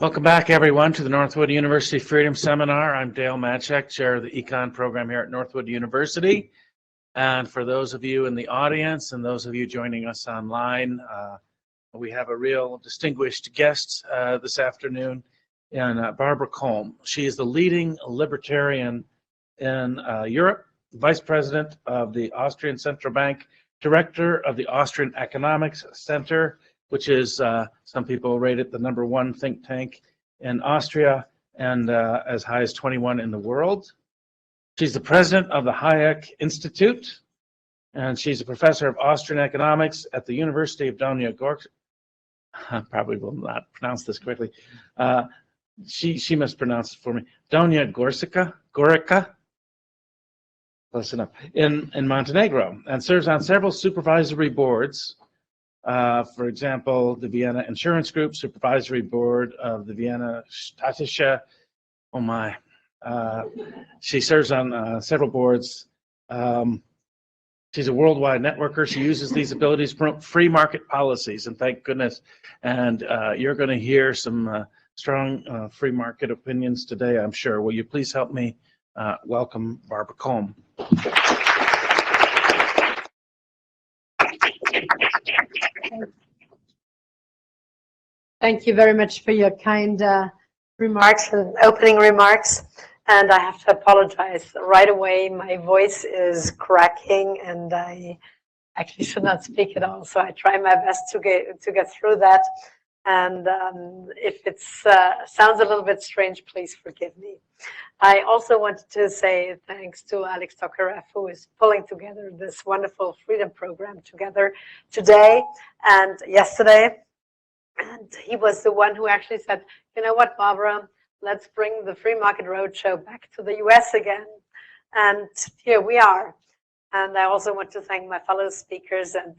Welcome back, everyone, to the Northwood University Freedom Seminar. I'm Dale Matchek, Chair of the Econ program here at Northwood University. And for those of you in the audience and those of you joining us online, we have a real distinguished guest this afternoon in Barbara Kolm. She is the leading libertarian in Europe, Vice President of the Austrian Central Bank, Director of the Austrian Economics Center, which is, some people rate it the #1 think tank in Austria and as high as 21 in the world. She's the president of the Hayek Institut, and she's a professor of Austrian economics at the University of Donja Gorica. I probably will not pronounce this correctly. She must pronounce it for me. Donja Gorica, close enough, in Montenegro, and serves on several supervisory boards. For example, the Vienna Insurance Group, Supervisory Board of the Vienna Städtische. Oh my. She serves on several boards. She's a worldwide networker. She uses these abilities to promote free market policies, and thank goodness. And you're going to hear some strong free market opinions today, I'm sure. Will you please help me welcome Barbara Kolm? Thank you very much for your kind remarks and opening remarks. And I have to apologize right away. My voice is cracking, and I actually should not speak at all. So I try my best to get through that. And if it sounds a little bit strange, please forgive me. I also wanted to say thanks to Alex Tokarev, who is pulling together this wonderful freedom program together today and yesterday. And he was the one who actually said, you know what, Barbara, let's bring the Free Market Roadshow back to the US again. And here we are. And I also want to thank my fellow speakers and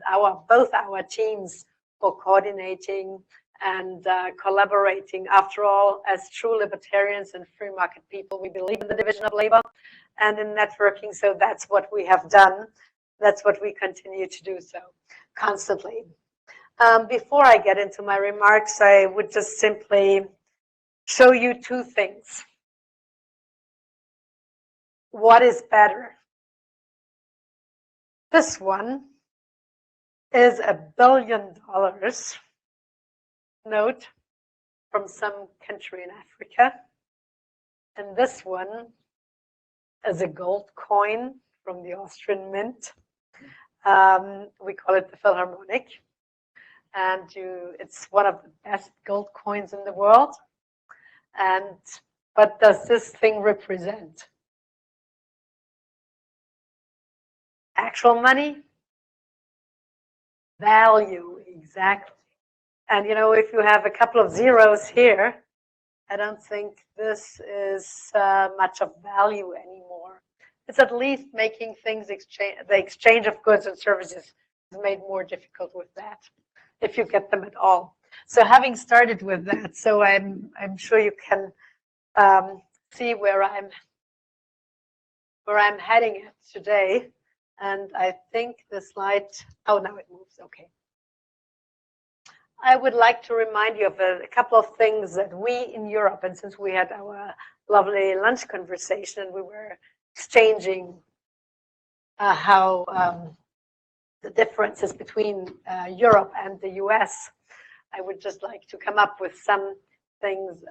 both our teams for coordinating and collaborating. After all, as true libertarians and free market people, we believe in the division of labor and in networking. So that's what we have done. That's what we continue to do so constantly. Before I get into my remarks, I would just simply show you two things. What is better? This one is $1 billion note from some country in Africa. And this one is a gold coin from the Austrian Mint. We call it the Philharmonic. And it's one of the best gold coins in the world. And what does this thing represent? Actual money? Value, exactly. And you know, if you have a couple of zeros here, I don't think this is much of value anymore. It's at least making things the exchange of goods and services is made more difficult with that, if you get them at all. So having started with that, so I'm sure you can see where I'm heading at today. And I think the slide, oh, now it moves, okay. I would like to remind you of a couple of things that we in Europe, and since we had our lovely lunch conversation and we were exchanging how the differences between Europe and the US, I would just like to come up with some things.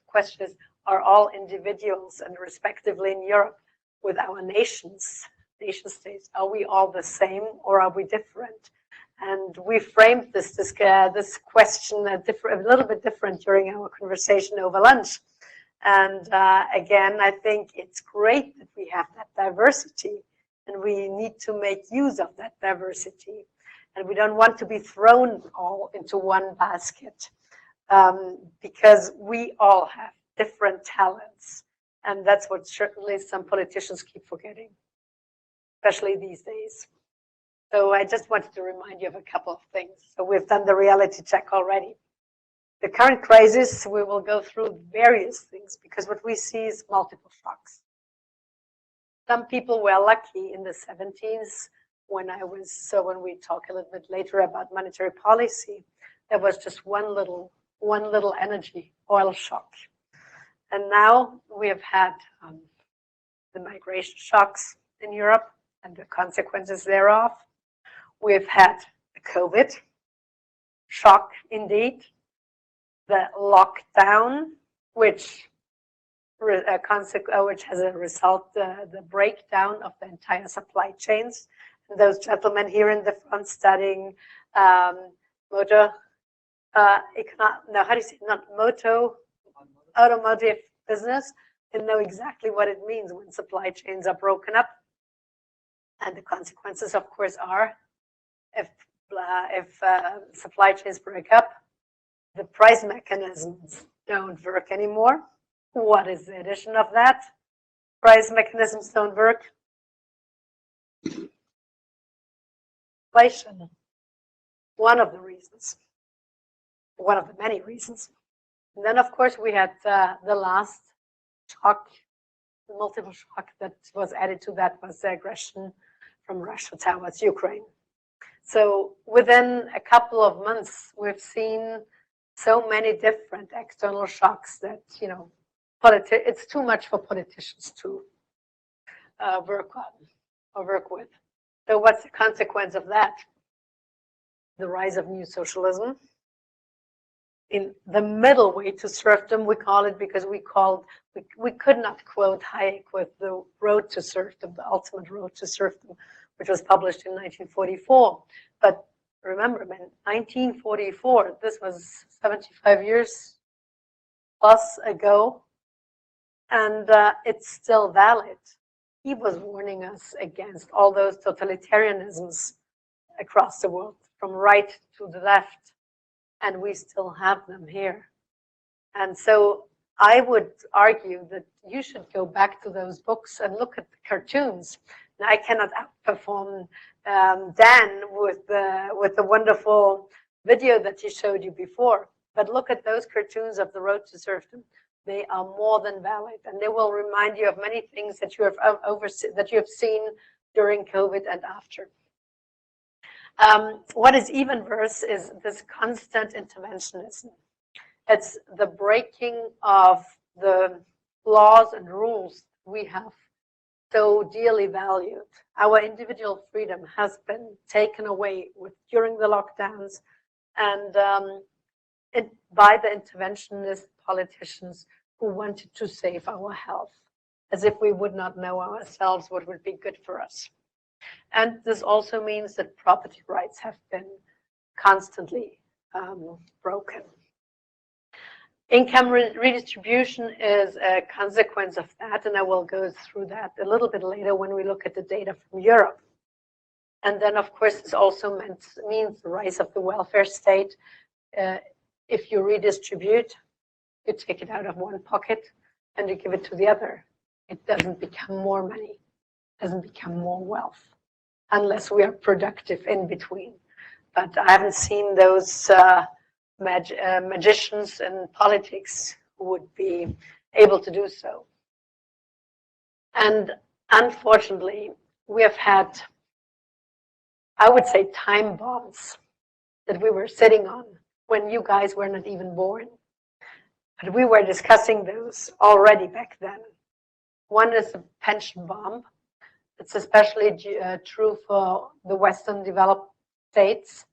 Questions, are all individuals and respectively in Europe with our nation states, are we all the same or are we different? And we framed this question a little bit different during our conversation over lunch. And again, I think it's great that we have that diversity, and we need to make use of that diversity. And we don't want to be thrown all into one basket, because we all have different talents. And that's what certainly some politicians keep forgetting, especially these days. So I just wanted to remind you of a couple of things. So we've done the reality check already. The current crisis, we will go through various things because what we see is multiple shocks. Some people were lucky in the 70s when we talk a little bit later about monetary policy, there was just one little one little energy, oil shock. And now we have had the migration shocks in Europe and the consequences thereof. We've had the COVID shock indeed, the lockdown, which has a result the breakdown of the entire supply chains. And those gentlemen here in the front studying automotive business, they know exactly what it means when supply chains are broken up. And the consequences, of course, are if supply chains break up, the price mechanisms don't work anymore. What is the addition of that? Price mechanisms don't work. Inflation. One of the reasons. One of the many reasons. And then, of course, we had the last shock, the multiple shock that was added to that was the aggression from Russia towards Ukraine. So within a couple of months, we've seen so many different external shocks that, you know, it's too much for politicians to work on or work with. So what's the consequence of that? The rise of new socialism. In the middle way to serfdom, we call it, because we could not quote Hayek with the road to serfdom, the ultimate road to serfdom, which was published in 1944. But remember, in 1944, this was 75 years plus ago, and it's still valid. He was warning us against all those totalitarianisms across the world, from right to the left, and we still have them here. And so I would argue that you should go back to those books and look at the cartoons. Now, I cannot outperform Dan with the wonderful video that he showed you before, but look at those cartoons of the road to serfdom. They are more than valid, and they will remind you of many things that you have seen during COVID and after. What is even worse is this constant interventionism. It's the breaking of the laws and rules we have so dearly valued. Our individual freedom has been taken away during the lockdowns, and by the interventionist politicians who wanted to save our health, as if we would not know ourselves what would be good for us. And this also means that property rights have been constantly broken. Income redistribution is a consequence of that, and I will go through that a little bit later when we look at the data from Europe. And then, of course, this also means the rise of the welfare state. If you redistribute, you take it out of one pocket and you give it to the other. It doesn't become more money, it doesn't become more wealth, unless we are productive in between. But I haven't seen those magicians in politics who would be able to do so. And unfortunately, we have had, I would say, time bombs that we were sitting on when you guys were not even born. But we were discussing those already back then. One is the pension bomb. It's especially true for the Western developed states,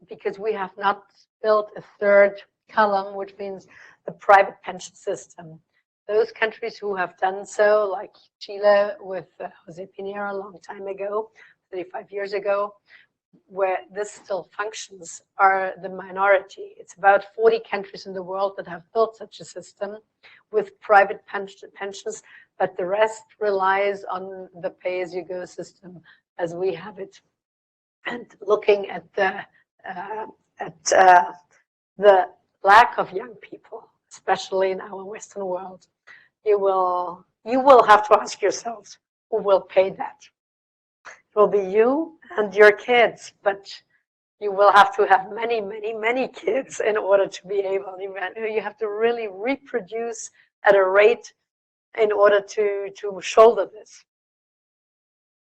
because we have not built a third column, which means the private pension system. Those countries who have done so, like Chile with Jose Pinera a long time ago, 35 years ago, where this still functions, are the minority. It's about 40 countries in the world that have built such a system with private pensions, but the rest relies on the pay-as-you-go system as we have it. And looking at the lack of young people, especially in our Western world, you will have to ask yourselves, who will pay that? It will be you and your kids, but you will have to have many, many, many kids in order to be able. You have to really reproduce at a rate in order to shoulder this.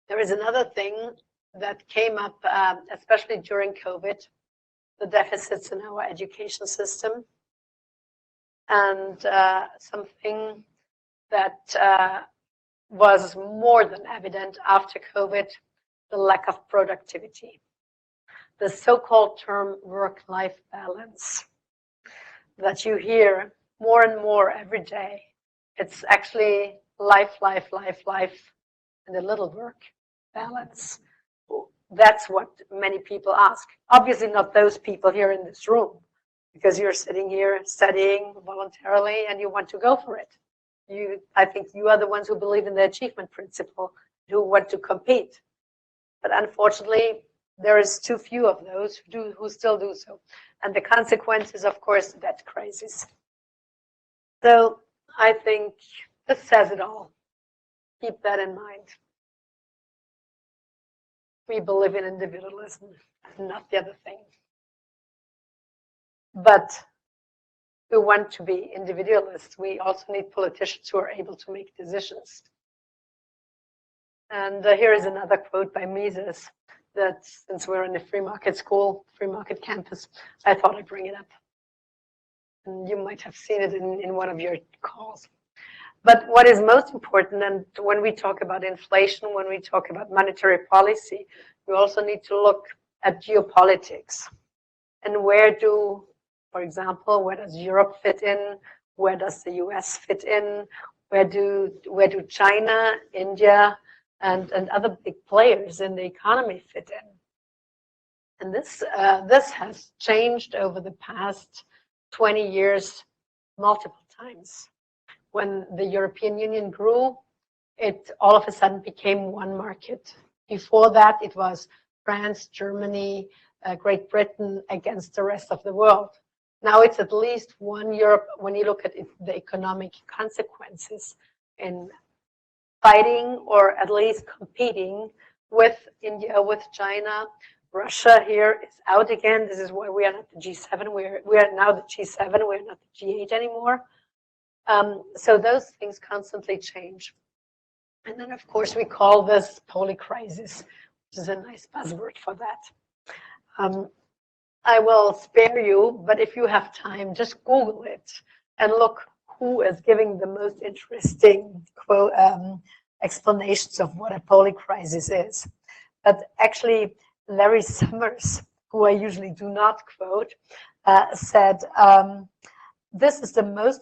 There is another thing that came up, especially during COVID, the deficits in our education system, and something that was more than evident after COVID, the lack of productivity. The so-called term work-life balance that you hear more and more every day. It's actually life, and a little work balance. That's what many people ask. Obviously not those people here in this room, because you're sitting here studying voluntarily and you want to go for it. I think you are the ones who believe in the achievement principle, who want to compete. But unfortunately, there is too few of those who still do so. And the consequence is, of course, the debt crisis. So I think this says it all. Keep that in mind. We believe in individualism, not the other thing. But we want to be individualists. We also need politicians who are able to make decisions. And here is another quote by Mises that, since we're in a free market school, free market campus, I thought I'd bring it up. And you might have seen it in one of your calls. But what is most important, and when we talk about inflation, when we talk about monetary policy, we also need to look at geopolitics. And for example, where does Europe fit in? Where does the US fit in? Where do China, India, and other big players in the economy fit in? And this has changed over the past 20 years multiple times. When the European Union grew, it all of a sudden became one market. Before that, it was France, Germany, Great Britain against the rest of the world. Now it's at least one Europe when you look at the economic consequences in fighting or at least competing with India, with China. Russia here is out again. This is why we are not the G7. We are now the G7. We're not the G8 anymore. So those things constantly change. And then, of course, we call this polycrisis, which is a nice buzzword for that. I will spare you, but if you have time, just Google it and look who is giving the most interesting explanations of what a polycrisis is. But actually, Larry Summers, who I usually do not quote, said, this is the most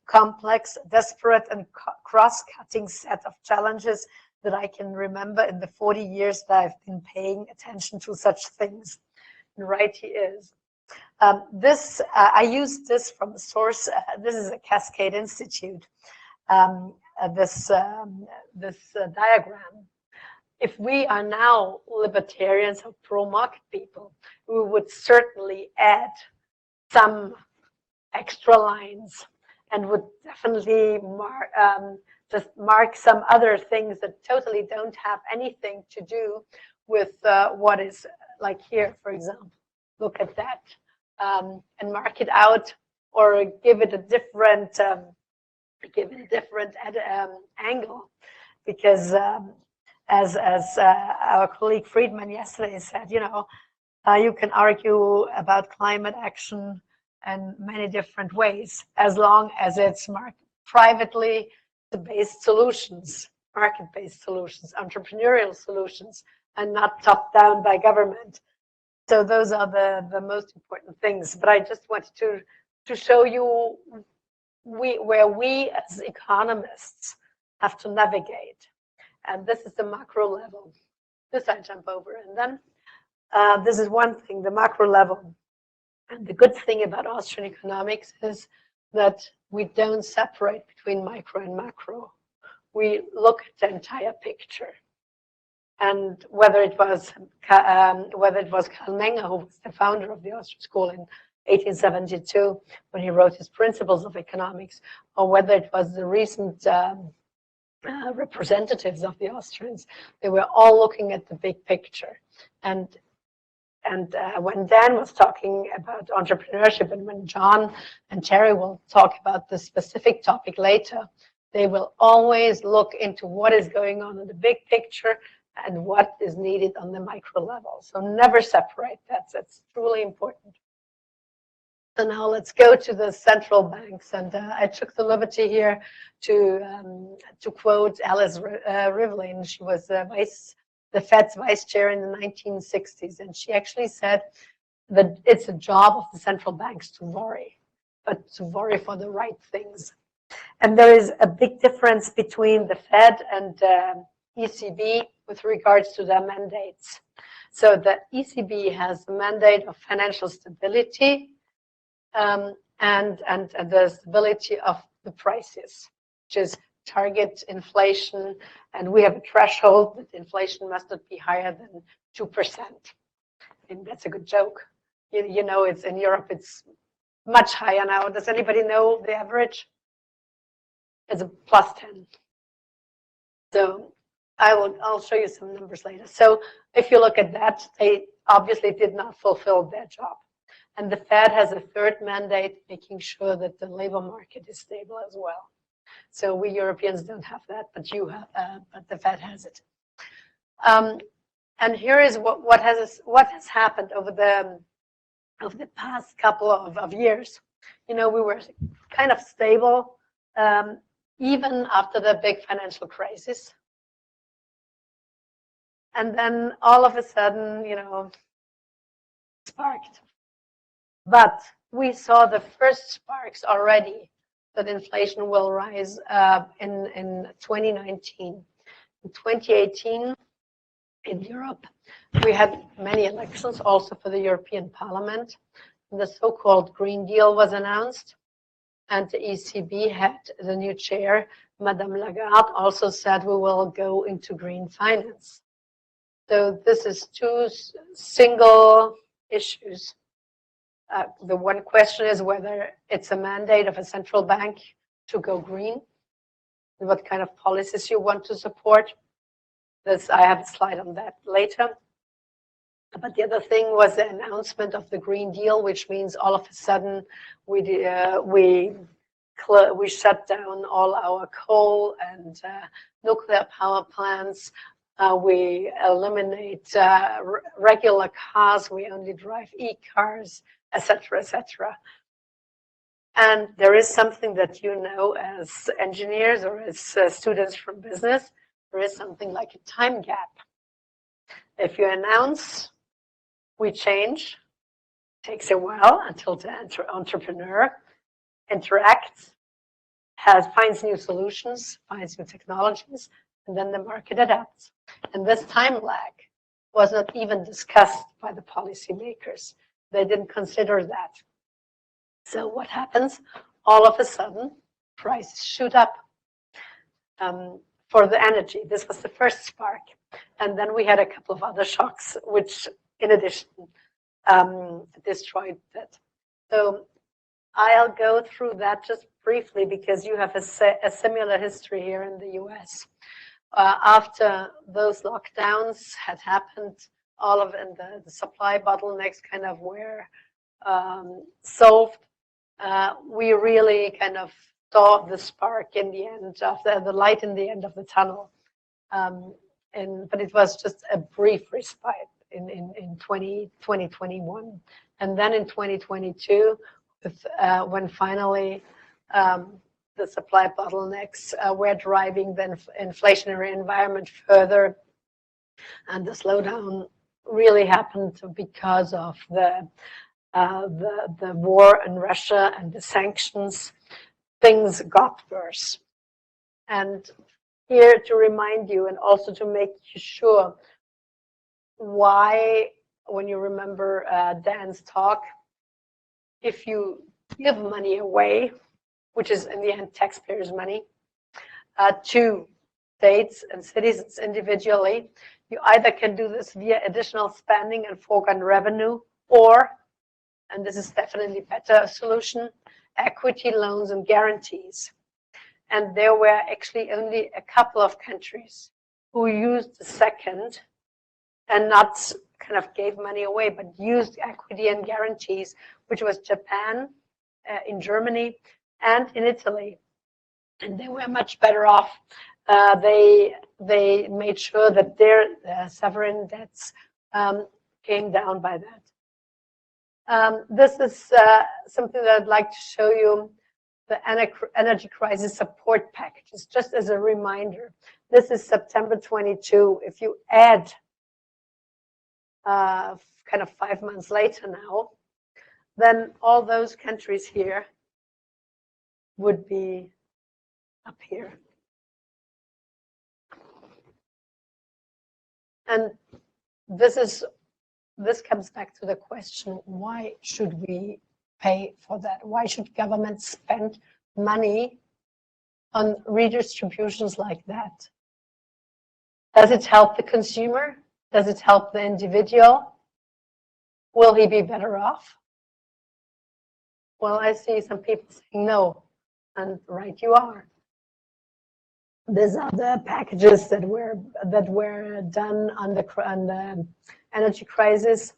complex, desperate, and cross-cutting set of challenges that I can remember in the 40 years that I've been paying attention to such things. And right he is. I used this from a source. This is a Cascade Institute. This diagram. If we are now libertarians or pro-market people, we would certainly add some extra lines and would definitely just mark some other things that totally don't have anything to do with what is like here, for example. Look at that and mark it out, or give it a different angle, because as our colleague Friedman yesterday said, you can argue about climate action in many different ways, as long as it's privately based solutions, market-based solutions, entrepreneurial solutions, and not top down by government. So those are the most important things. But I just wanted to show you where we as economists have to navigate. And this is the macro level. This I jump over. And then this is one thing, the macro level. And the good thing about Austrian economics is that we don't separate between micro and macro. We look at the entire picture. And whether it was Karl Menger, who was the founder of the Austrian School in 1872, when he wrote his Principles of Economics, or whether it was the recent representatives of the Austrians, they were all looking at the big picture. And when Dan was talking about entrepreneurship, and when John and Terry will talk about the specific topic later, they will always look into what is going on in the big picture and what is needed on the micro level. So never separate that. That's truly important. So now let's go to the central banks, and I took the liberty here to quote Alice Rivlin. She was the Fed's vice chair in the 1960s, and she actually said that it's a job of the central banks to worry, but to worry for the right things. And there is a big difference between the Fed and ECB with regards to their mandates. So the ECB has the mandate of financial stability, and the stability of the prices, which is target inflation, and we have a threshold that inflation must not be higher than 2%. And that's a good joke. You know, it's in Europe, it's much higher now. Does anybody know the average? It's a +10. So I'll show you some numbers later. So if you look at that, they obviously did not fulfill their job. And the Fed has a third mandate, making sure that the labor market is stable as well. So we Europeans don't have that, but you have, but the Fed has it. And here is what has happened over the past couple of years. You know, we were kind of stable even after the big financial crisis. And then all of a sudden, you know, sparked. But we saw the first sparks already that inflation will rise in 2019. In 2018, in Europe, we had many elections also for the European Parliament. And the so-called Green Deal was announced. And the ECB had the new chair, Madame Lagarde, also said we will go into green finance. So this is two single issues. The one question is whether it's a mandate of a central bank to go green, and what kind of policies you want to support. This, I have a slide on that later. But the other thing was the announcement of the Green Deal, which means all of a sudden we shut down all our coal and nuclear power plants. We eliminate regular cars. We only drive e-cars, etc., etc. And there is something that you know as engineers or as students from business, there is something like a time gap. If you announce, we change, takes a while until the entrepreneur interacts, finds new solutions, finds new technologies, and then the market adapts. And this time lag was not even discussed by the policymakers. They didn't consider that. So what happens? All of a sudden, prices shoot up for the energy. This was the first spark. And then we had a couple of other shocks, which in addition destroyed that. So I'll go through that just briefly because you have a similar history here in the US. After those lockdowns had happened, all of and the supply bottlenecks kind of were solved. We really kind of saw the spark in the end of the light in the end of the tunnel. But it was just a brief respite in 2021. And then in 2022, when finally the supply bottlenecks were driving the inflationary environment further, and the slowdown really happened because of the war in Russia and the sanctions. Things got worse. And here to remind you and also to make you sure why, when you remember Dan's talk, if you give money away, which is in the end taxpayers' money, to states and citizens individually, you either can do this via additional spending and foregone revenue, or, and this is definitely better solution, equity loans and guarantees. And there were actually only a couple of countries who used the second and not kind of gave money away, but used equity and guarantees, which was Japan, in Germany, and in Italy. And they were much better off. They they made sure that their sovereign debts came down by that. This is something that I'd like to show you, the energy crisis support packages, just as a reminder. This is September 22. If you add kind of 5 months later now, then all those countries here would be up here. And this comes back to the question, why should we pay for that? Why should governments spend money on redistributions like that? Does it help the consumer? Does it help the individual? Will he be better off? Well, I see some people saying no, and right you are. These are the packages that were done on the energy crisis,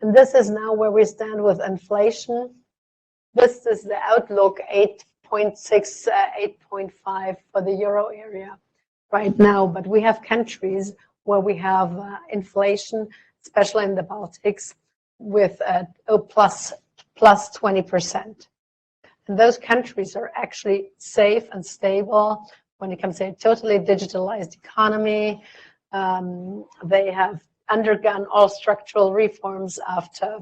and this is now where we stand with inflation. This is the outlook, 8.6, 8.5 for the euro area right now, but we have countries where we have inflation, especially in the Baltics, with plus 20%. And those countries are actually safe and stable when it comes to a totally digitalized economy. They have undergone all structural reforms after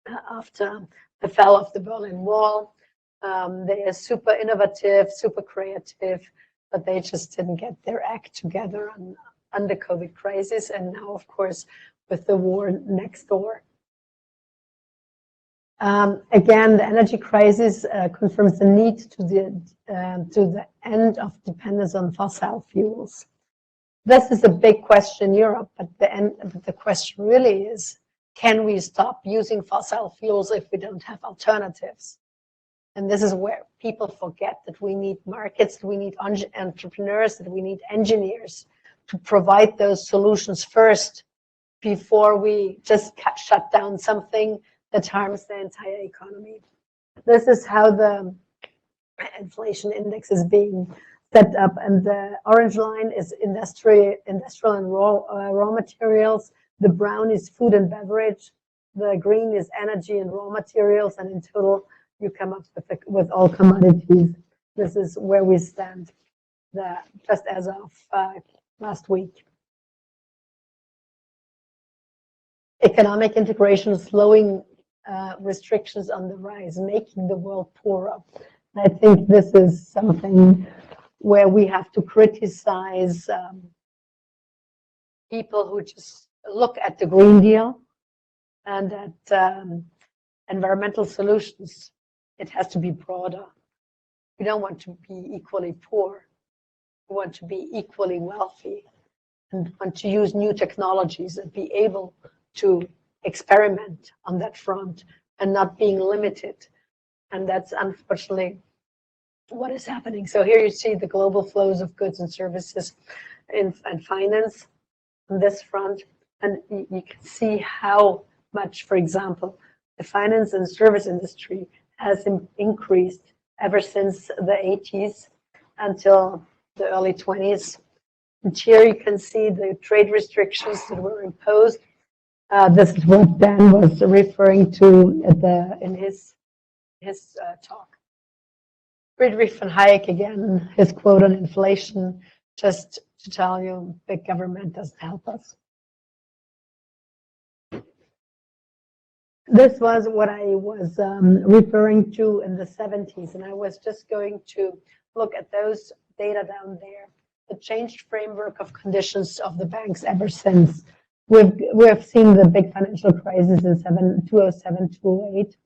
the fall of the Berlin Wall. They are super innovative, super creative, but they just didn't get their act together on the COVID crisis, and now, of course, with the war next door. Again, the energy crisis confirms the need to the end of dependence on fossil fuels. This is a big question in Europe, but the question really is, can we stop using fossil fuels if we don't have alternatives? And this is where people forget that we need markets, that we need entrepreneurs, that we need engineers to provide those solutions first before we just shut down something that harms the entire economy. This is how the inflation index is being set up, and the orange line is industrial and raw materials. The brown is food and beverage. The green is energy and raw materials, and in total, you come up with all commodities. This is where we stand, just as of last week. Economic integration, slowing restrictions on the rise, making the world poorer. And I think this is something where we have to criticize people who just look at the Green Deal and at environmental solutions. It has to be broader. We don't want to be equally poor. We want to be equally wealthy and want to use new technologies and be able to experiment on that front and not being limited. And that's unfortunately what is happening. So here you see the global flows of goods and services and finance on this front. And you can see how much, for example, the finance and service industry has increased ever since the 80s until the early 20s. And here you can see the trade restrictions that were imposed. This is what Dan was referring to in his talk. Friedrich von Hayek, again, his quote on inflation, just to tell you, big government doesn't help us. This was what I was referring to in the 70s, and I was just going to look at those data down there, the changed framework of conditions of the banks ever since. We have seen the big financial crisis in 2007, 2008,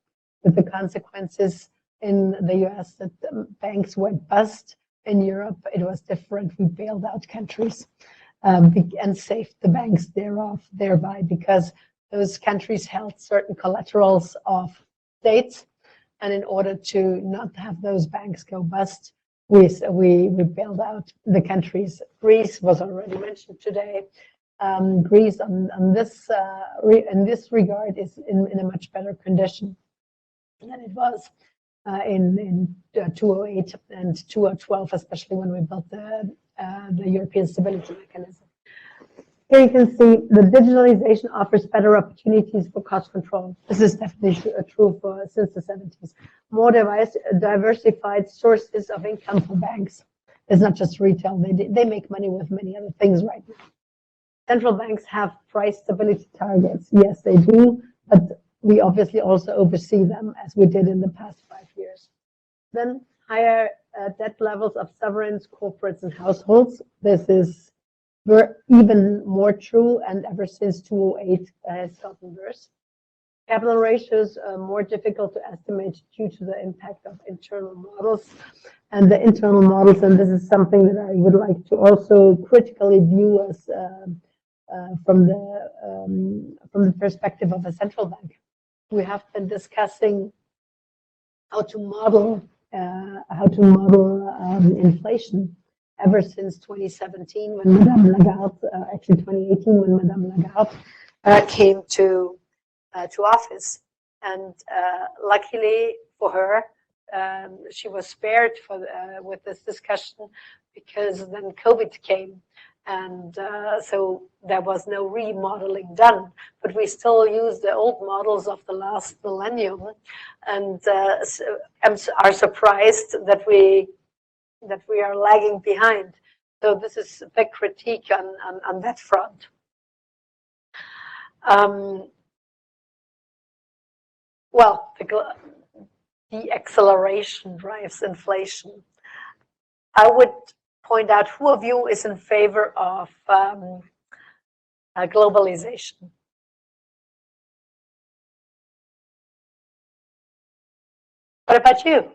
with the consequences in the US that the banks went bust. In Europe, it was different. We bailed out countries and saved the banks thereby, because those countries held certain collaterals of states. And in order to not have those banks go bust, we bailed out the countries. Greece was already mentioned today. Greece in this regard is in a much better condition than it was in 2008 and 2012, especially when we built the the European Stability Mechanism. Here you can see the digitalization offers better opportunities for cost control. This is definitely true for since the 70s. More diversified sources of income for banks. It's not just retail. They make money with many other things right now. Central banks have price stability targets. Yes, they do, but we obviously also oversee them as we did in the past 5 years. Then higher debt levels of sovereigns, corporates, and households. This is even more true, and ever since 2008 has gotten worse. Capital ratios are more difficult to estimate due to the impact of internal models. And the internal models, and this is something that I would like to also critically view as from the perspective of a central bank. We have been discussing how to model inflation ever since 2017 when Madame Lagarde, actually 2018 when Madame Lagarde came to office, and luckily for her, she was spared with this discussion because then COVID came. And so there was no remodeling done, but we still use the old models of the last millennium, and are surprised that we are lagging behind. So this is a big critique on that front. Well, the acceleration drives inflation. I would point out, who of you is in favor of globalization? What about you?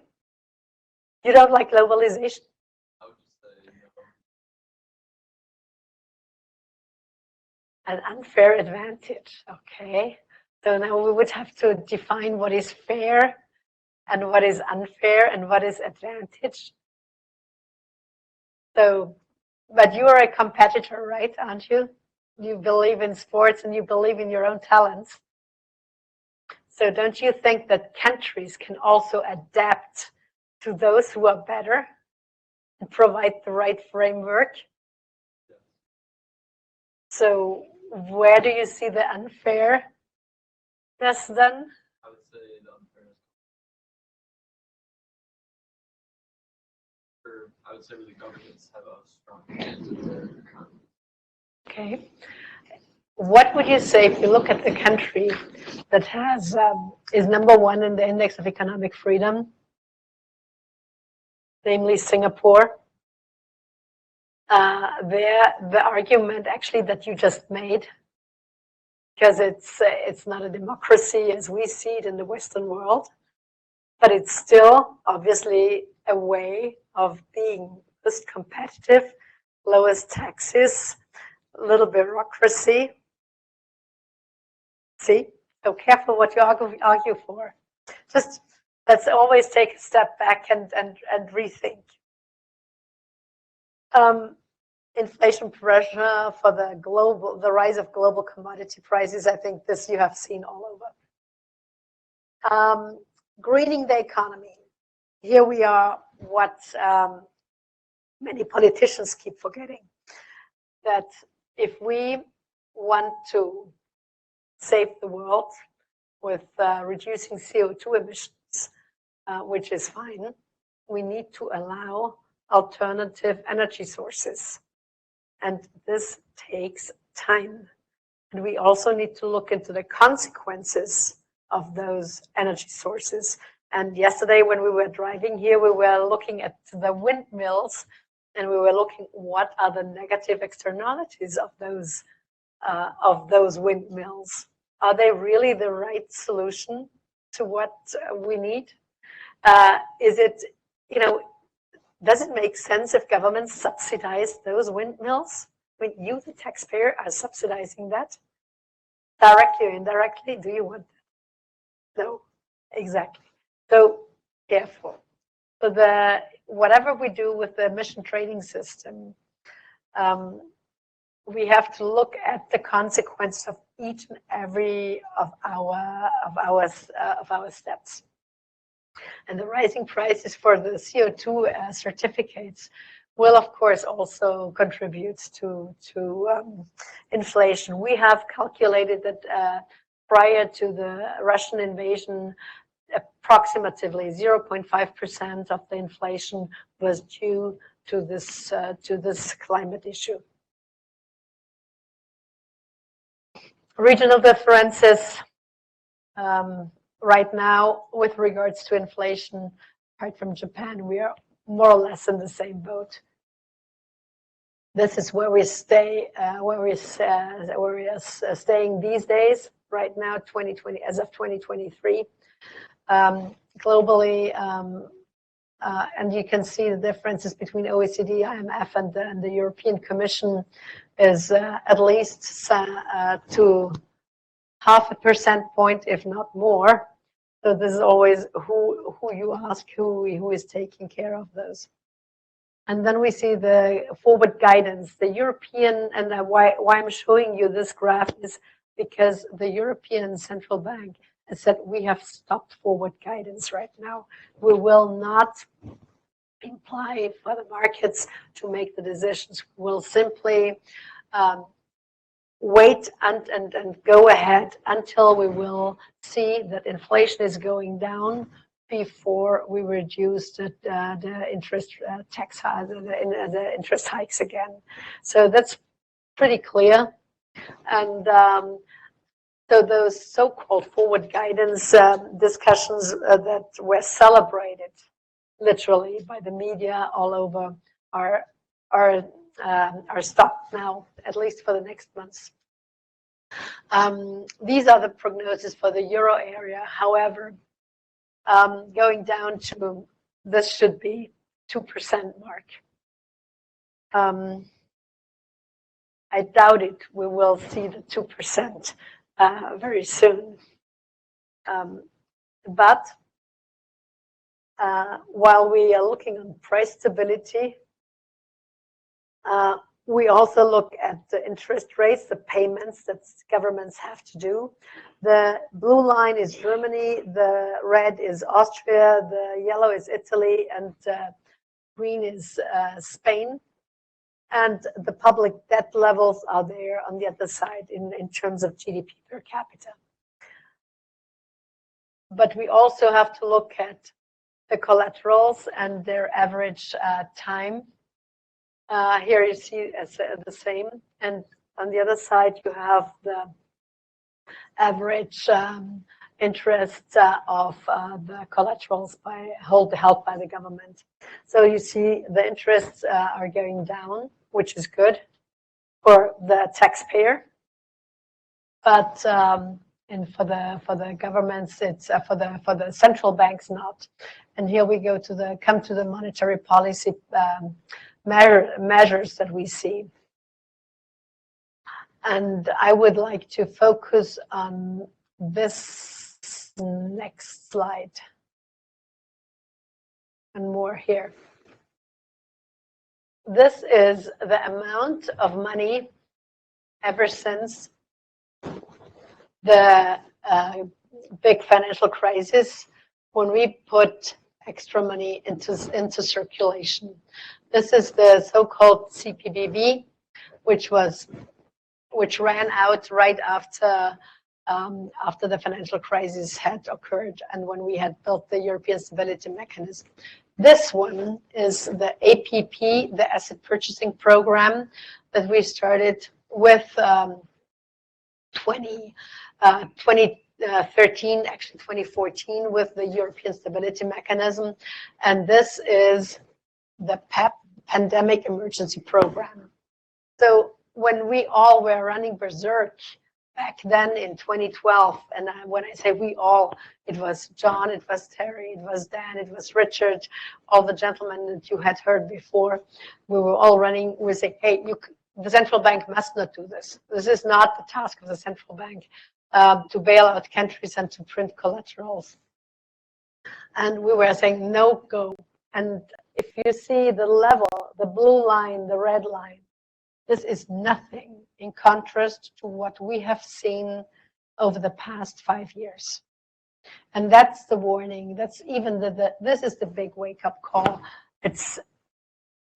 You don't like globalization? I would just say no. An unfair advantage, okay. So now we would have to define what is fair and what is unfair and what is advantage. So, but you are a competitor, right, aren't you? You believe in sports and you believe in your own talents. So don't you think that countries can also adapt to those who are better and provide the right framework? Yes. So where do you see the unfairness then? I would say the unfairness. I would say really governments have a strong hand in their economy. Okay. What would you say if you look at the country that has is #1 in the index of economic freedom, namely Singapore? The argument actually that you just made, because it's not a democracy as we see it in the Western world, but it's still obviously a way of being most competitive, lowest taxes, little bureaucracy. See, so careful what you argue for. Just let's always take a step back and rethink. Inflation pressure for the rise of global commodity prices. I think this you have seen all over. Greening the economy. Here we are, what many politicians keep forgetting, that if we want to save the world with reducing CO2 emissions, which is fine, we need to allow alternative energy sources. And this takes time. And we also need to look into the consequences of those energy sources. And yesterday when we were driving here, we were looking at the windmills, and we were looking what are the negative externalities of those windmills. Are they really the right solution to what we need? Is it, does it make sense if governments subsidize those windmills? I mean, you, the taxpayer, are subsidizing that directly or indirectly. Do you want that? No, exactly. So careful. So whatever we do with the emission trading system, we have to look at the consequence of each and every of our steps. And the rising prices for the CO2 certificates will of course also contribute to inflation. We have calculated that prior to the Russian invasion, approximately 0.5% of the inflation was due to this climate issue. Regional differences right now with regards to inflation, apart from Japan, we are more or less in the same boat. This is where we stay, where we are staying these days. Right now, 2020, as of 2023, globally, and you can see the differences between OECD, IMF, and the European Commission is at least to 0.5 percentage point, if not more. So this is always who you ask, who is taking care of those. And then we see the forward guidance. The European, and why I'm showing you this graph is because the European Central Bank has said we have stopped forward guidance right now. We will not imply for the markets to make the decisions. We'll simply wait and go ahead until we will see that inflation is going down before we reduce the interest the interest hikes again. So that's pretty clear. And so those so-called forward guidance discussions that were celebrated literally by the media all over are stopped now, at least for the next months. These are the prognosis for the euro area. However, going down to this should be 2% mark. I doubt it. We will see the 2% very soon. But while we are looking on price stability, we also look at the interest rates, the payments that governments have to do. The blue line is Germany, the red is Austria, the yellow is Italy, and green is Spain. And the public debt levels are there on the other side in terms of GDP per capita. But we also have to look at the collaterals and their average time. Here you see the same, and on the other side you have the average interest of the collaterals held by the government. So you see the interests are going down, which is good for the taxpayer, but and for the governments, it's for the central banks not. And here we come to the monetary policy measures that we see. And I would like to focus on this next slide and more here. This is the amount of money ever since the big financial crisis, when we put extra money into circulation. This is the so-called CPBB, which ran out right after the financial crisis had occurred and when we had built the European Stability Mechanism. This one is the APP, the Asset Purchasing Program that we started with 2013, actually 2014, with the European Stability Mechanism. And this is the PEP, Pandemic Emergency Program. So when we all were running berserk back then in 2012, and when I say we all, it was John, it was Terry, it was Dan, it was Richard, all the gentlemen that you had heard before, we were all running, we say, hey, the central bank must not do this. This is not the task of the central bank to bail out countries and to print collaterals. And we were saying, no, go. And if you see the level, the blue line, the red line, this is nothing in contrast to what we have seen over the past 5 years. And that's the warning. That's even this is the big wake-up call. It's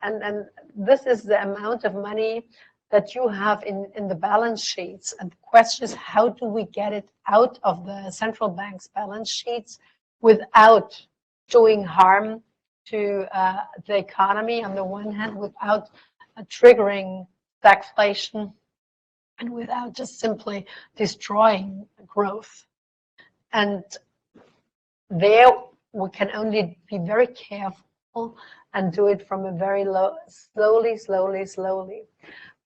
and this is the amount of money that you have in the balance sheets. And the question is, how do we get it out of the central bank's balance sheets without doing harm to the economy on the one hand, without triggering stagflation, and without just simply destroying growth. And there we can only be very careful and do it from a very low, slowly.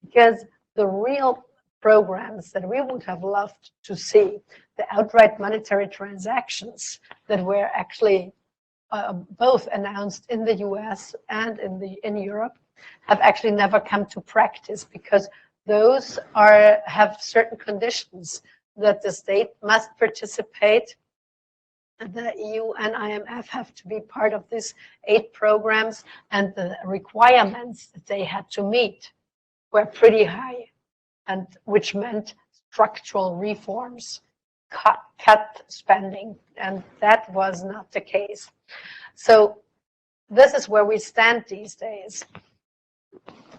Because the real programs that we would have loved to see, the outright monetary transactions that were actually both announced in the US and in Europe, have actually never come to practice, because those have certain conditions that the state must participate. The EU and IMF have to be part of these 8 programs, and the requirements that they had to meet were pretty high, and which meant structural reforms, cut spending, and that was not the case. So this is where we stand these days.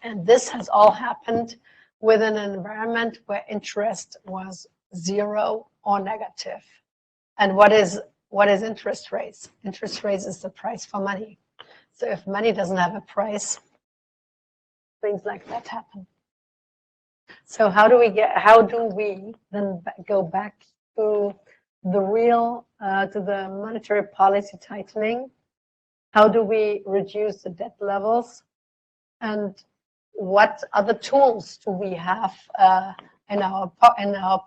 And this has all happened within an environment where interest was 0 or negative. And what is interest rates? Interest rates is the price for money. So if money doesn't have a price, things like that happen. So how do we then go back to the real, to the monetary policy tightening? How do we reduce the debt levels? And what other tools do we have in our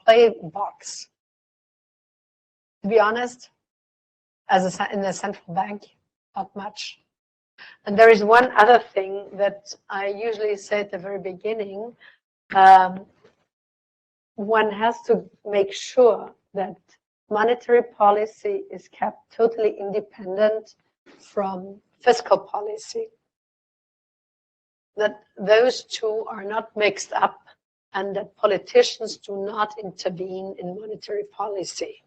play box? To be honest, in the central bank, not much. And there is one other thing that I usually say at the very beginning. One has to make sure that monetary policy is kept totally independent from fiscal policy. That those two are not mixed up, and that politicians do not intervene in monetary policy.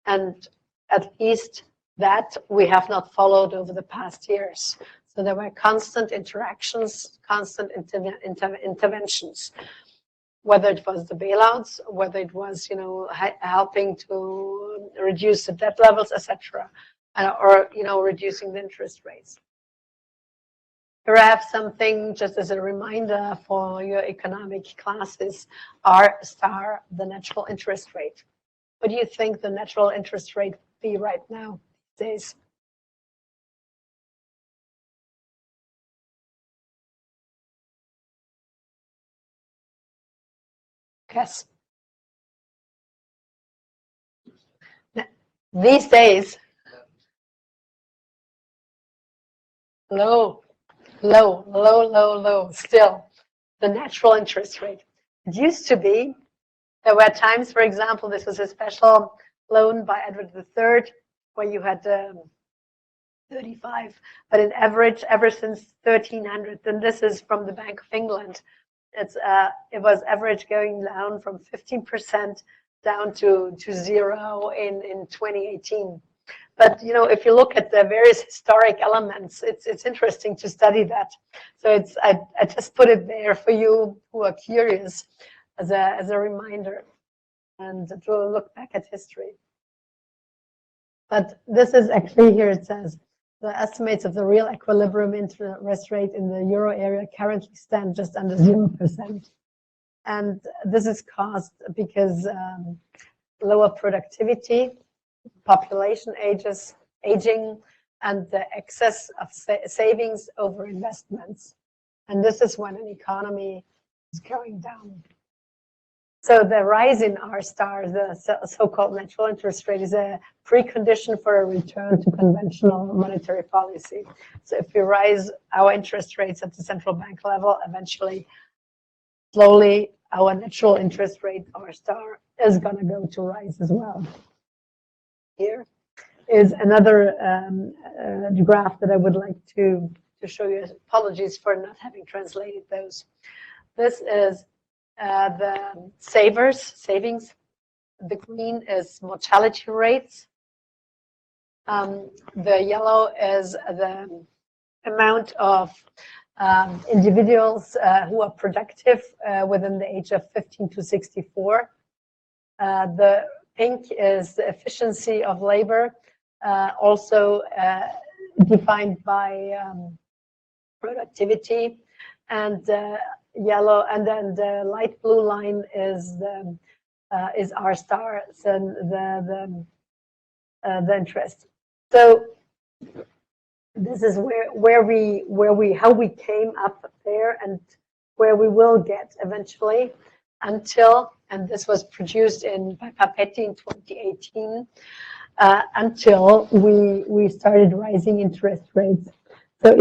And at least that we have not followed over the past years. So there were constant interactions, constant interventions, whether it was the bailouts, whether it was, helping to reduce the debt levels, etc., or reducing the interest rates. Here I have something just as a reminder for your economic classes: R star, the natural interest rate. What do you think the natural interest rate would be right now these days? Guess. These days, low. Still, the natural interest rate. It used to be, there were times, for example, this was a special loan by Edward III, where you had 35, but in average, ever since 1300, and this is from the Bank of England, it was average going down from 15% down to 0 in 2018. But if you look at the various historic elements, it's interesting to study that. So I just put it there for you who are curious as a reminder, and to look back at history. But this is actually, here it says, the estimates of the real equilibrium interest rate in the euro area currently stand just under 0%. And this is caused because lower productivity, population aging, and the excess of savings over investments. And this is when an economy is going down. So the rise in R star, the so-called natural interest rate, is a precondition for a return to conventional monetary policy. So if we raise our interest rates at the central bank level, eventually, slowly, our natural interest rate, R star, is going to go to rise as well. Here is another graph that I would like to show you. Apologies for not having translated those. This is the savings. The green is mortality rates. The yellow is the amount of individuals who are productive within the age of 15 to 64. The pink is the efficiency of labor, also defined by productivity, and yellow, and then the light blue line is the R star, so the interest. So this is how we came up there and where we will get eventually until, and this was produced by Papetti in 2018, until we started rising interest rates. So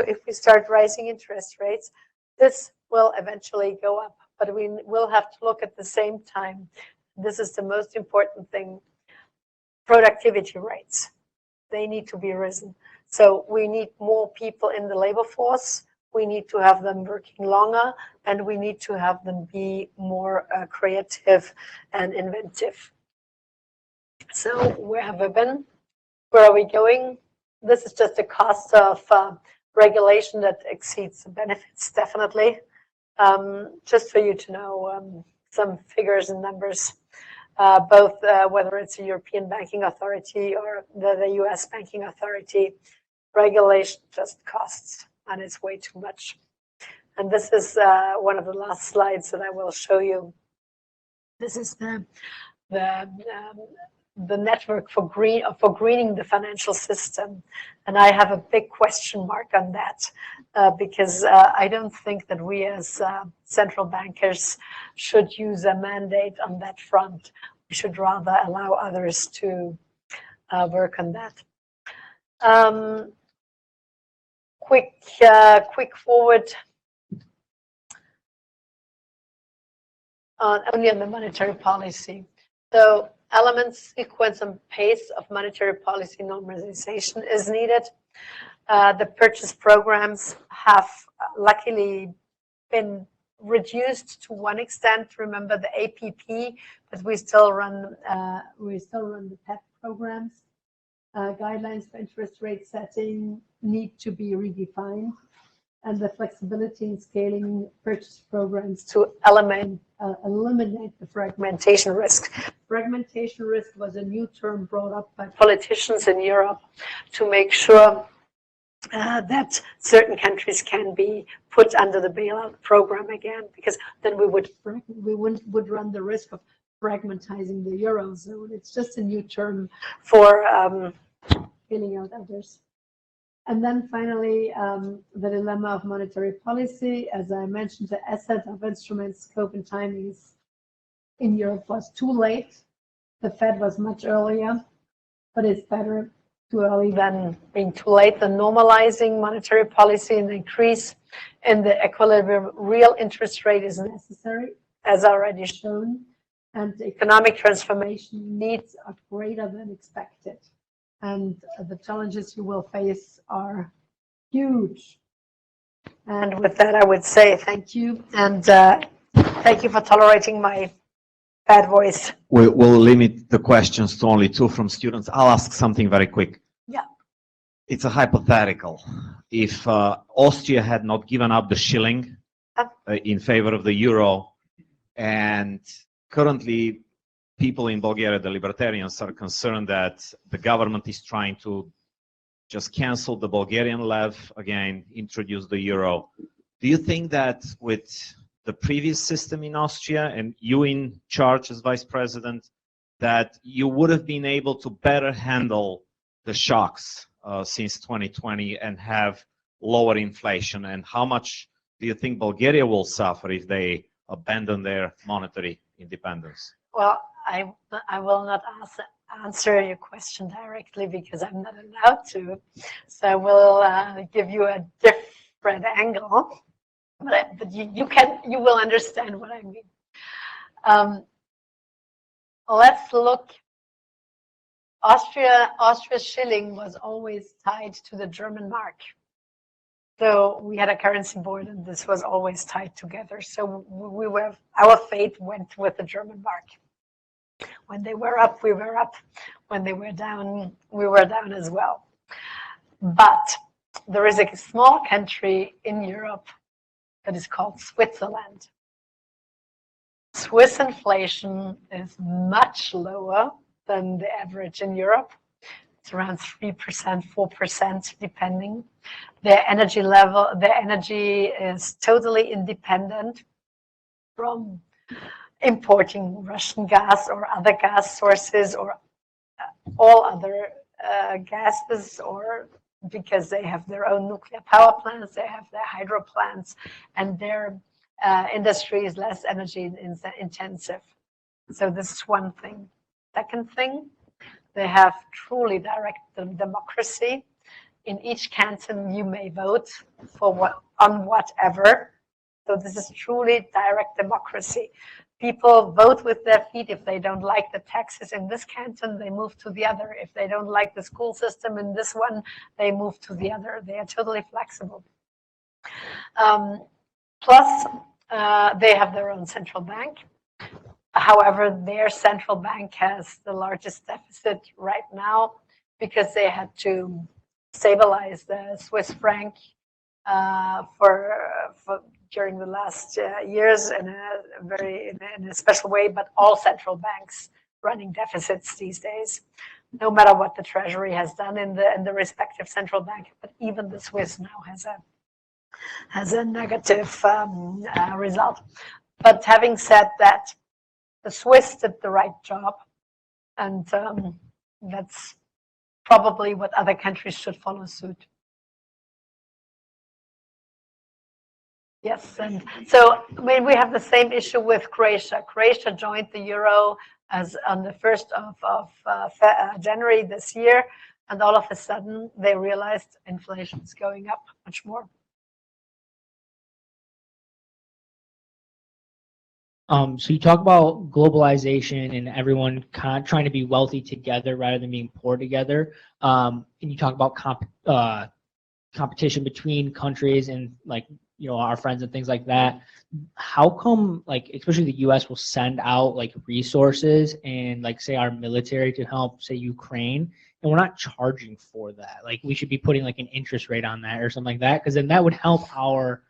if we start rising interest rates, this will eventually go up, but we will have to look at the same time. This is the most important thing. Productivity rates, they need to be risen. So we need more people in the labor force. We need to have them working longer, and we need to have them be more creative and inventive. So where have we been? Where are we going? This is just the cost of regulation that exceeds the benefits, definitely. Just for you to know some figures and numbers, both whether it's a European banking authority or the US banking authority, regulation just costs, and it's way too much. And this is one of the last slides that I will show you. This is the network for greening the financial system, and I have a big question mark on that because I don't think that we as central bankers should use a mandate on that front. We should rather allow others to work on that. Quick forward only on the monetary policy. So elements, sequence, and pace of monetary policy normalization is needed. The purchase programs have luckily been reduced to one extent. Remember the APP, but we still run the PEP programs. Guidelines for interest rate setting need to be redefined, and the flexibility in scaling purchase programs to eliminate the fragmentation risk. Fragmentation risk was a new term brought up by politicians in Europe to make sure that certain countries can be put under the bailout program again, because then we would run the risk of fragmentizing the Eurozone. It's just a new term for bailing out others. And then finally, the dilemma of monetary policy. As I mentioned, the asset of instruments, scope, and timings in Europe was too late. The Fed was much earlier, but it's better too early than being too late. The normalizing monetary policy and the increase in the equilibrium real interest rate is necessary, as already shown, and the economic transformation needs are greater than expected. And the challenges you will face are huge. And with that, I would say thank you, and thank you for tolerating my bad voice. We'll limit the questions to only 2 from students. I'll ask something very quick. Yeah. It's a hypothetical. If Austria had not given up the shilling in favor of the euro, and currently people in Bulgaria, the libertarians, are concerned that the government is trying to just cancel the Bulgarian lev again, introduce the euro. Do you think that with the previous system in Austria and you in charge as vice president, that you would have been able to better handle the shocks since 2020 and have lower inflation? And how much do you think Bulgaria will suffer if they abandon their monetary independence? Well, I will not answer your question directly because I'm not allowed to. So I will give you a different angle, but you will understand what I mean. Let's look. Austria's shilling was always tied to the German mark. So we had a currency board, and this was always tied together. So our fate went with the German mark. When they were up, we were up. When they were down, we were down as well. But there is a small country in Europe that is called Switzerland. Swiss inflation is much lower than the average in Europe. It's around 3%, 4%, depending. Their energy is totally independent from importing Russian gas or other gas sources or all other gases, or because they have their own nuclear power plants, they have their hydro plants, and their industry is less energy intensive. So this is one thing. Second thing, they have truly direct democracy. In each canton, you may vote for on whatever. So this is truly direct democracy. People vote with their feet. If they don't like the taxes in this canton, they move to the other. If they don't like the school system in this one, they move to the other. They are totally flexible. Plus, they have their own central bank. However, their central bank has the largest deficit right now because they had to stabilize the Swiss franc during the last years in a special way. But all central banks running deficits these days, no matter what the Treasury has done in the respective central bank. But even the Swiss now has a negative result. But having said that, the Swiss did the right job, and that's probably what other countries should follow suit. Yes, and so I mean, we have the same issue with Croatia. Croatia joined the euro as on the 1st of January this year, and all of a sudden they realized inflation is going up much more. So you talk about globalization and everyone trying to be wealthy together rather than being poor together. And you talk about competition between countries and our friends and things like that. How come especially the US will send out resources and say our military to help say Ukraine, and we're not charging for that? We should be putting an interest rate on that or something like that, because then that would help our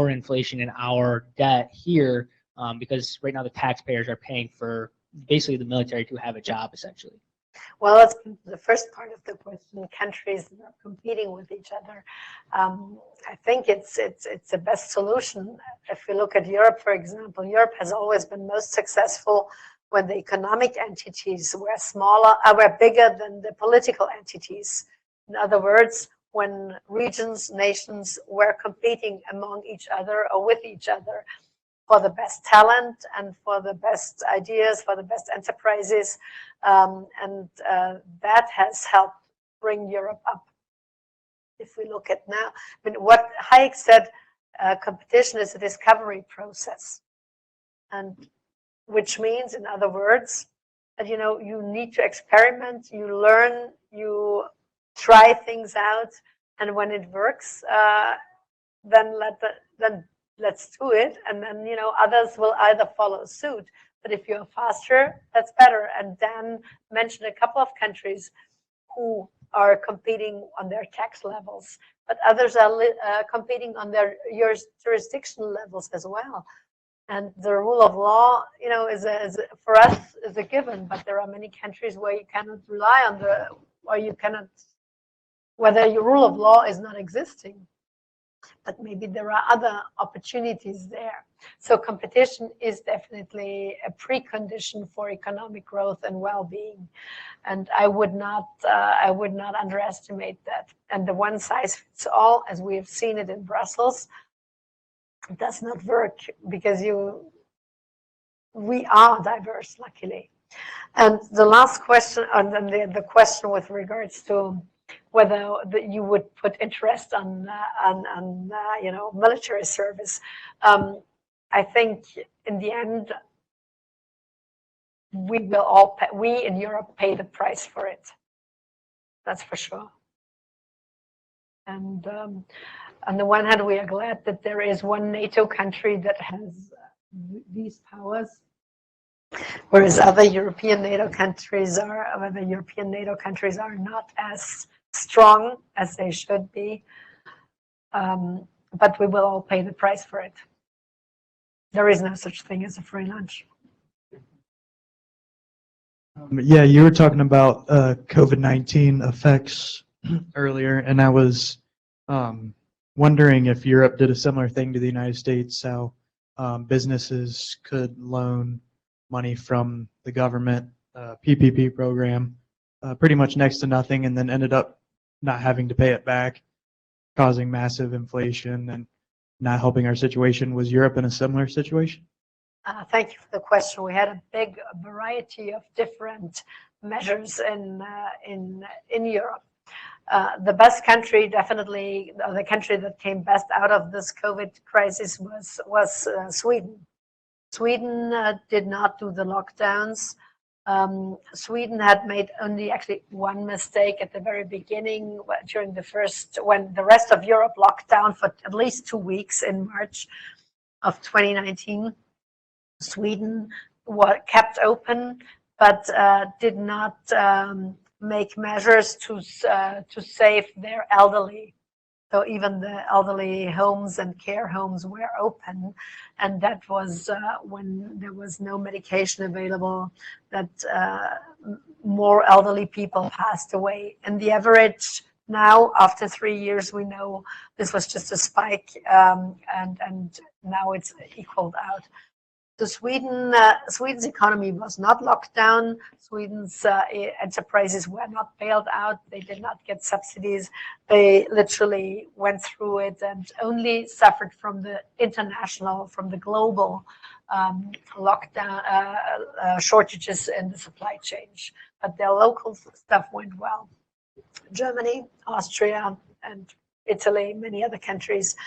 inflation and our debt here. Because right now the taxpayers are paying for basically the military to have a job, essentially. Well, that's the first part of the question. Countries that are competing with each other. I think it's the best solution. If you look at Europe, for example, Europe has always been most successful when the economic entities were bigger than the political entities. In other words, when regions, nations were competing among each other or with each other for the best talent and for the best ideas, for the best enterprises. And that has helped bring Europe up. If we look at now, I mean, what Hayek said, competition is a discovery process. And which means, in other words, that, you need to experiment, you learn, you try things out. And when it works, then let's do it, and then others will either follow suit. But if you're faster, that's better. And Dan mentioned a couple of countries who are competing on their tax levels, but others are competing on their jurisdictional levels as well. And the rule of law, for us is a given. But there are many countries where you cannot rely on whether your rule of law is not existing. But maybe there are other opportunities there. So competition is definitely a precondition for economic growth and well-being, and I would not underestimate that. And the one size fits all, as we have seen it in Brussels, does not work, because we are diverse, luckily. And the last question, and then the question with regards to whether you would put interest on military service. I think in the end, we in Europe pay the price for it. That's for sure. And on the one hand, we are glad that there is one NATO country that has these powers, whereas other European NATO countries are not as strong as they should be. But we will all pay the price for it. There is no such thing as a free lunch. Yeah, you were talking about COVID-19 effects earlier, and I was wondering if Europe did a similar thing to the United States, how businesses could loan money from the government PPP program, pretty much next to nothing, and then ended up not having to pay it back, causing massive inflation and not helping our situation. Was Europe in a similar situation? Thank you for the question. We had a big variety of different measures in Europe. The best country, definitely, the country that came best out of this COVID crisis was Sweden. Sweden did not do the lockdowns. Sweden had made only actually one mistake at the very beginning during when the rest of Europe locked down for at least 2 weeks in March of 2019. Sweden kept open, but did not make measures to save their elderly. So even the elderly homes and care homes were open, and that was when there was no medication available, that more elderly people passed away. And the average now, after 3 years, we know this was just a spike, and now it's equaled out. So Sweden's economy was not locked down. Sweden's enterprises were not bailed out. They did not get subsidies. They literally went through it and only suffered from the global lockdown shortages in the supply chain. But their local stuff went well. Germany, Austria, and Italy, many other countries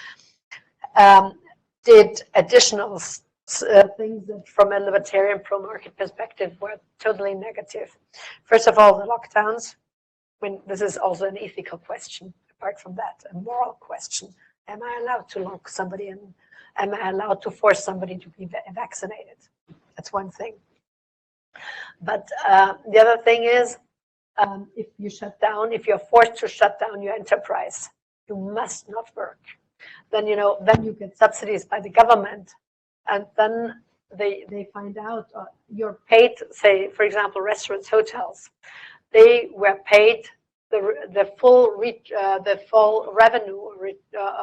did additional things that from a libertarian pro-market perspective were totally negative. First of all, the lockdowns. This is also an ethical question, apart from that, a moral question. Am I allowed to lock somebody in? Am I allowed to force somebody to be vaccinated? That's one thing. But the other thing is, if if you're forced to shut down your enterprise, you must not work. Then you get subsidies by the government. And then they find out you're paid, say, for example, restaurants, hotels. They were paid the full revenue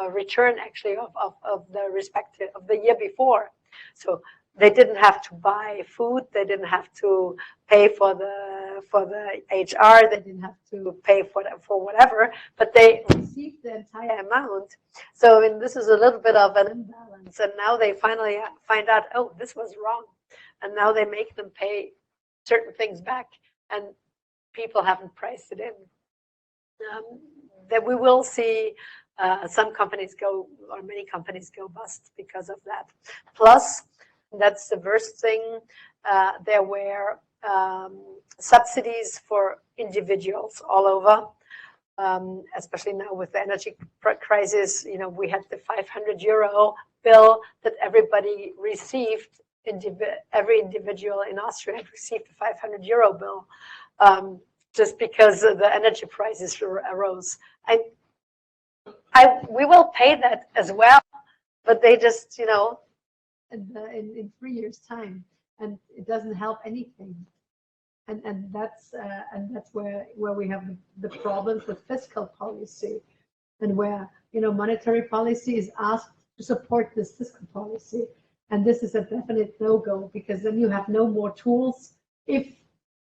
return actually of the respective of the year before. So they didn't have to buy food. They didn't have to pay for the HR. They didn't have to pay for whatever, but they received the entire amount. So this is a little bit of an imbalance. And now they finally find out, oh, this was wrong. And now they make them pay certain things back. And people haven't priced it in. That we will see some companies go, or many companies go bust because of that. Plus, that's the worst thing. There were subsidies for individuals all over, especially now with the energy crisis. We had the 500 euro bill that everybody received. Every individual in Austria had received a 500 euro bill just because the energy prices arose. We will pay that as well, but they just, in 3 years' time, and it doesn't help anything. And that's where we have the problems with fiscal policy, and where monetary policy is asked to support this fiscal policy, and this is a definite no-go, because then you have no more tools if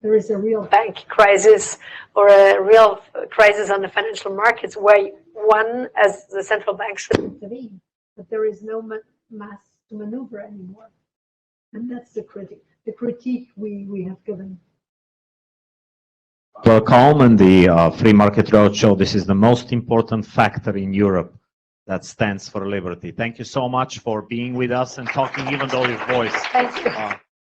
there is a real bank crisis or a real crisis on the financial markets, where one, as the central bank, should intervene, but there is no mass to maneuver anymore, and that's the critique we have given. For Kolm and the Free Market Roadshow, this is the most important factor in Europe that stands for liberty. Thank you so much for being with us and talking, even though your voice. Thank you.